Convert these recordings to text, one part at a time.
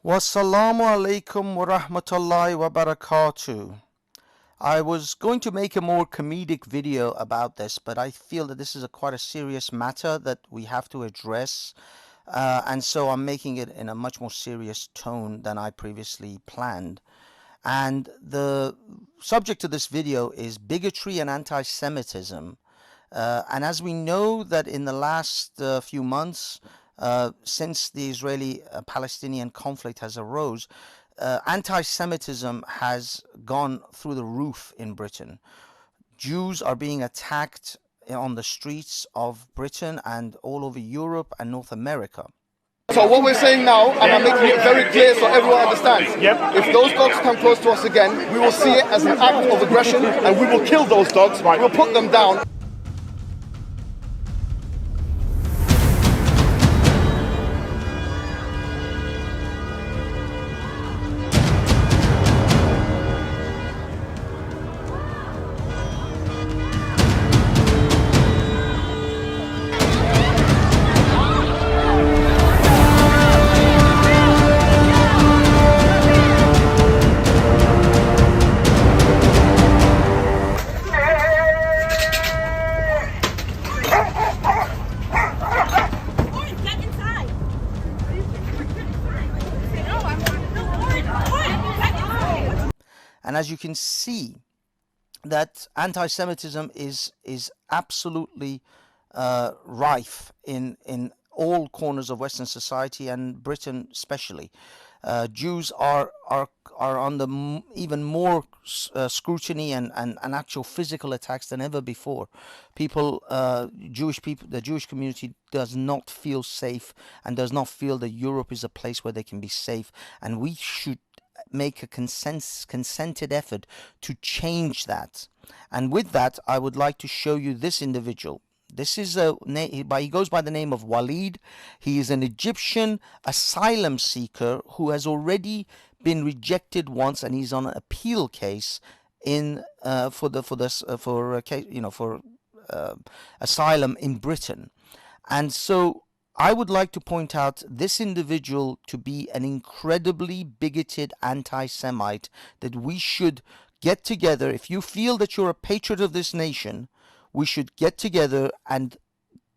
Wassalamu alaikum wa rahmatullahi wa barakatuh. I was going to make a more comedic video about this, but I feel that this is quite a serious matter that we have to address, and so I'm making it in a much more serious tone than I previously planned. And the subject of this video is bigotry and anti-Semitism. And as we know that in the last few months, since the Israeli-Palestinian conflict has arose, anti-Semitism has gone through the roof in Britain. Jews are being attacked on the streets of Britain and all over Europe and North America. So what we're saying now, and I'm making it very clear so everyone understands, if those dogs come close to us again, we will see it as an act of aggression and we will kill those dogs, we'll put them down. And as you can see, that anti-Semitism is absolutely rife in all corners of Western society and Britain especially. Jews are under even more scrutiny and actual physical attacks than ever before. The Jewish community does not feel safe and does not feel that Europe is a place where they can be safe, and we should make a consented effort to change that. And with that, I would like to show you this individual. This is he goes by the name of Waleed. He is an Egyptian asylum seeker who has already been rejected once, and he's on an appeal case for asylum in Britain. And so I would like to point out this individual to be an incredibly bigoted anti-Semite that we should get together. If you feel that you're a patriot of this nation, we should get together and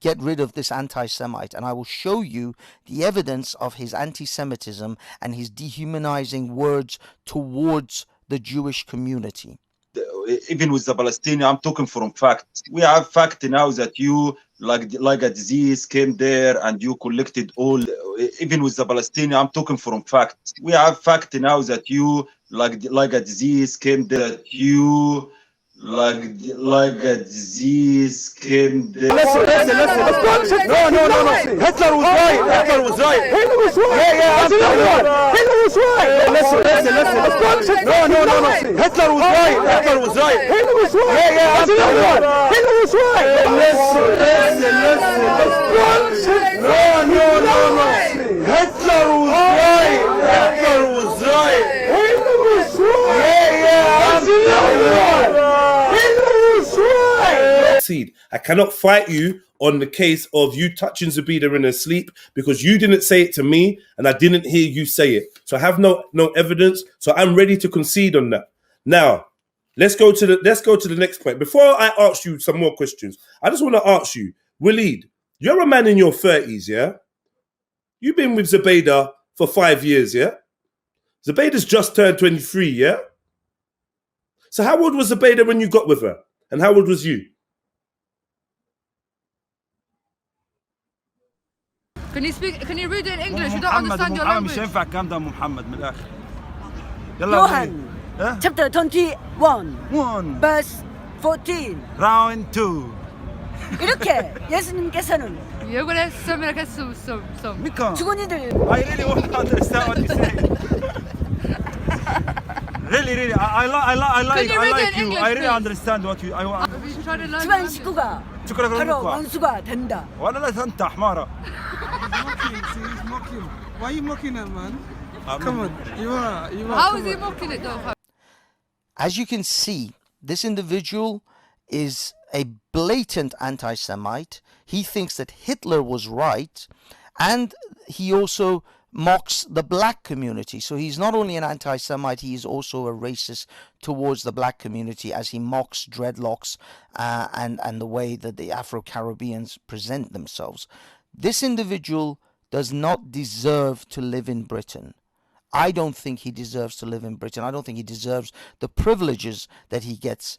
get rid of this anti-Semite. And I will show you the evidence of his anti-Semitism and his dehumanizing words towards the Jewish community. Even with the Palestinian, I'm talking from fact. We have fact now that you, like a disease, came there and you collected all. Even with the Palestinian, I'm talking from fact. We have fact now that you, like a disease, came there. That you, like a disease, came there. Listen. No. Hitler was right. Hitler was right. Hitler was right. Yeah, Hitler was right. Listen. No. Hitler was right. Hitler was right. Hitler was right. Yeah, Hitler was right. Listen. No. Hitler was right. Hitler was right. Hitler was right. Yeah, I cannot fight you on the case of you touching Zabida in her sleep because you didn't say it to me and I didn't hear you say it. So I have no evidence. So I'm ready to concede on that. Now, let's go to the next point. Before I ask you some more questions, I just want to ask you, Waleed, you're a man in your 30s, yeah? You've been with Zabida for 5 years, yeah? Zabida's just turned 23, yeah? So how old was Zabida when you got with her? And how old was you? Can you read it in English? We don't understand your language. مش هينفع الكلام ده محمد من الآخر. Johan, chapter 21, 1 verse 14. round 2. 이렇게 예수님께서는 왜 그래? 썸이라게 썸. Mika, 죽은 이들 I really want to understand what you say. Really, I like you. English, I really please? understand what you. I want. We should try to learn 집안 language. 식구가 شكرا 바로 لك. 원수가 된다. وأنا لا أنت حمارة. He's mocking. Why are you mocking that, man? Come on, you are. How is he mocking it though? As you can see, this individual is a blatant anti-Semite. He thinks that Hitler was right, and he also mocks the black community. So he's not only an anti-Semite, he is also a racist towards the black community, as he mocks dreadlocks and the way that the Afro-Caribbeans present themselves. This individual does not deserve to live in Britain. I don't think he deserves to live in Britain. I don't think he deserves the privileges that he gets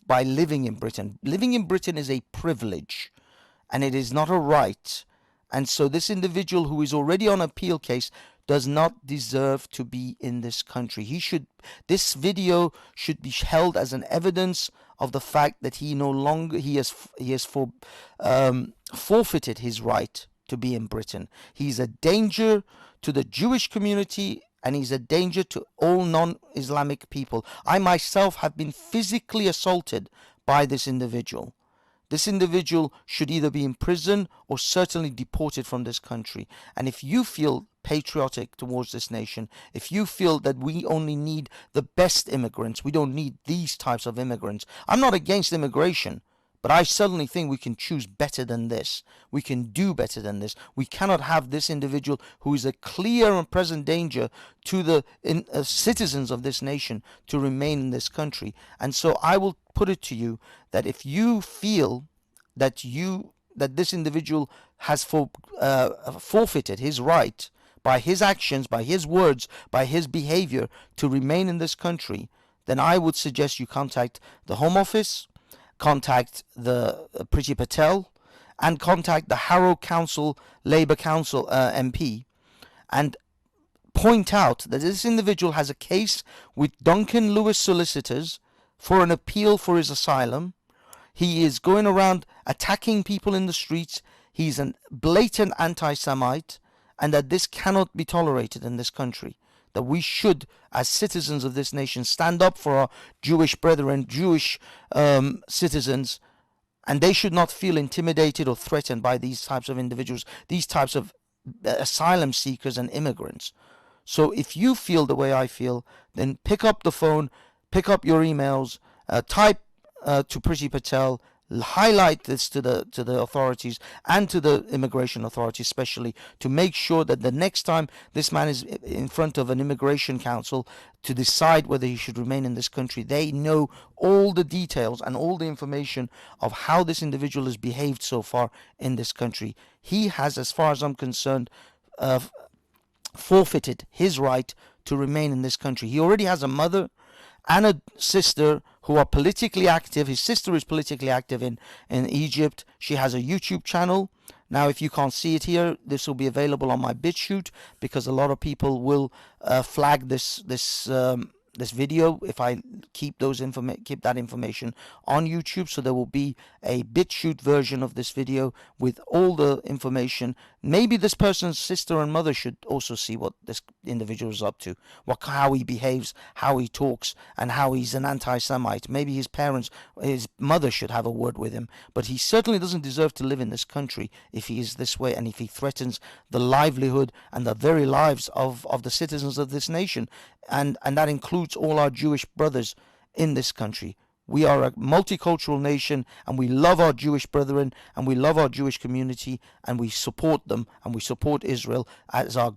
by living in Britain. Living in Britain is a privilege, and it is not a right. And so this individual who is already on appeal case does not deserve to be in this country. This video should be held as an evidence of the fact that he has forfeited his right to be in Britain. He's a danger to the Jewish community, and he's a danger to all non-Islamic people. I myself have been physically assaulted by this individual. This individual should either be in prison or certainly deported from this country. And if you feel patriotic towards this nation, if you feel that we only need the best immigrants, we don't need these types of immigrants. I'm not against immigration, but I certainly think we can choose better than this. We can do better than this. We cannot have this individual who is a clear and present danger to the citizens of this nation to remain in this country. And so I will put it to you that if you feel that this individual has forfeited his right by his actions, by his words, by his behavior to remain in this country, then I would suggest you contact the Home Office, contact the Priti Patel, and contact the Harrow Council, Labour Council MP, and point out that this individual has a case with Duncan Lewis solicitors for an appeal for his asylum. He is going around attacking people in the streets. He's a blatant anti-Semite, and that this cannot be tolerated in this country. That we should, as citizens of this nation, stand up for our Jewish brethren, Jewish citizens, and they should not feel intimidated or threatened by these types of individuals, these types of asylum seekers and immigrants. So if you feel the way I feel, then pick up the phone, pick up your emails, type to Priti Patel, highlight this to the authorities and to the immigration authorities especially, to make sure that the next time this man is in front of an immigration council to decide whether he should remain in this country, they know all the details and all the information of how this individual has behaved so far in this country. He has, as far as I'm concerned, forfeited his right to remain in this country. He already has a mother and a sister who are politically active. His sister is politically active in Egypt. She has a YouTube channel. Now, if you can't see it here, this will be available on my BitChute, because a lot of people will flag this video if I keep that information on YouTube. So there will be a BitChute version of this video with all the information. Maybe this person's sister and mother should also see what this individual is up to, how he behaves, how he talks, and how he's an anti-Semite. Maybe his mother should have a word with him. But he certainly doesn't deserve to live in this country if he is this way, and if he threatens the livelihood and the very lives of the citizens of this nation. And that includes all our Jewish brothers in this country. We are a multicultural nation, and we love our Jewish brethren, and we love our Jewish community, and we support them, and we support Israel as our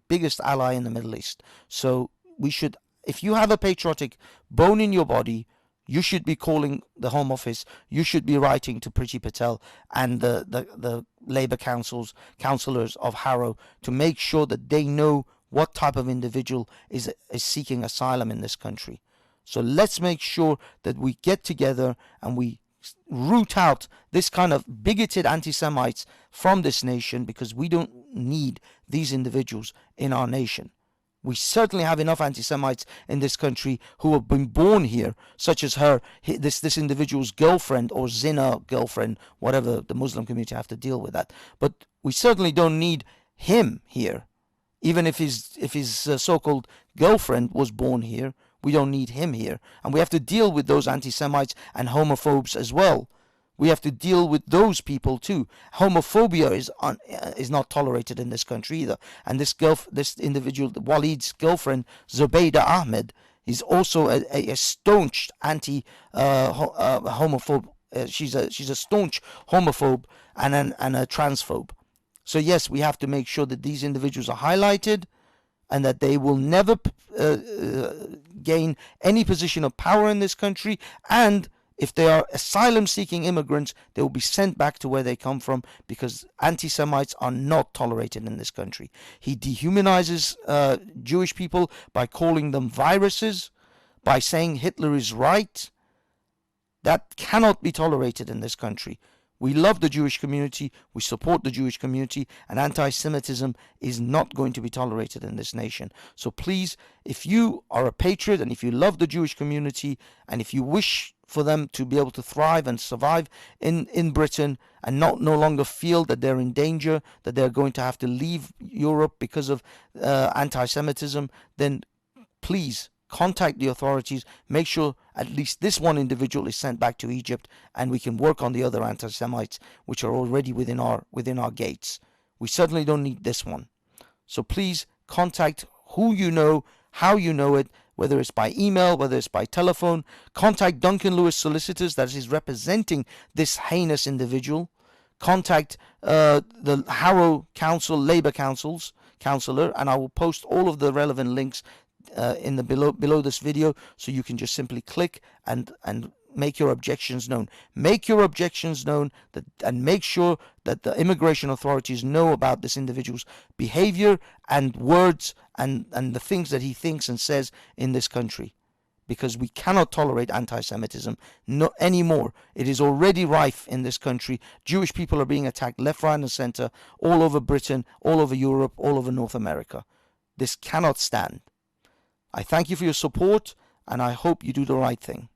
biggest ally in the Middle East. So we should, if you have a patriotic bone in your body, you should be calling the Home Office. You should be writing to Priti Patel and the Labour councillors of Harrow to make sure that they know what type of individual is seeking asylum in this country. So let's make sure that we get together and we root out this kind of bigoted anti-Semites from this nation, because we don't need these individuals in our nation. We certainly have enough anti-Semites in this country who have been born here, such as this individual's girlfriend, or zina girlfriend, whatever the Muslim community have to deal with that. But we certainly don't need him here. Even if his so-called girlfriend was born here, we don't need him here. And we have to deal with those anti-Semites and homophobes as well. We have to deal with those people too. Homophobia is not tolerated in this country either. And this individual, Waleed's girlfriend, Zubaydah Ahmed, is also a staunch homophobe. She's a staunch homophobe and a transphobe. So yes, we have to make sure that these individuals are highlighted and that they will never gain any position of power in this country. And if they are asylum-seeking immigrants, they will be sent back to where they come from, because anti-Semites are not tolerated in this country. He dehumanizes Jewish people by calling them viruses, by saying Hitler is right. That cannot be tolerated in this country. We love the Jewish community, we support the Jewish community, and anti-Semitism is not going to be tolerated in this nation. So please, if you are a patriot and if you love the Jewish community and if you wish for them to be able to thrive and survive in Britain and no longer feel that they're in danger, that they're going to have to leave Europe because of anti-Semitism, then please contact the authorities, make sure at least this one individual is sent back to Egypt, and we can work on the other anti-Semites which are already within our gates. We certainly don't need this one. So please contact who you know, how you know it, whether it's by email, whether it's by telephone. Contact Duncan Lewis Solicitors, that is representing this heinous individual. Contact the Harrow Council, Labour Councillor, and I will post all of the relevant links in the below this video, so you can just simply click and make your objections known. Make your objections known, and make sure that the immigration authorities know about this individual's behavior and words and the things that he thinks and says in this country, because we cannot tolerate anti-Semitism anymore. It is already rife in this country. Jewish people are being attacked left, right and center, all over Britain, all over Europe, all over North America. This cannot stand. I thank you for your support, and I hope you do the right thing.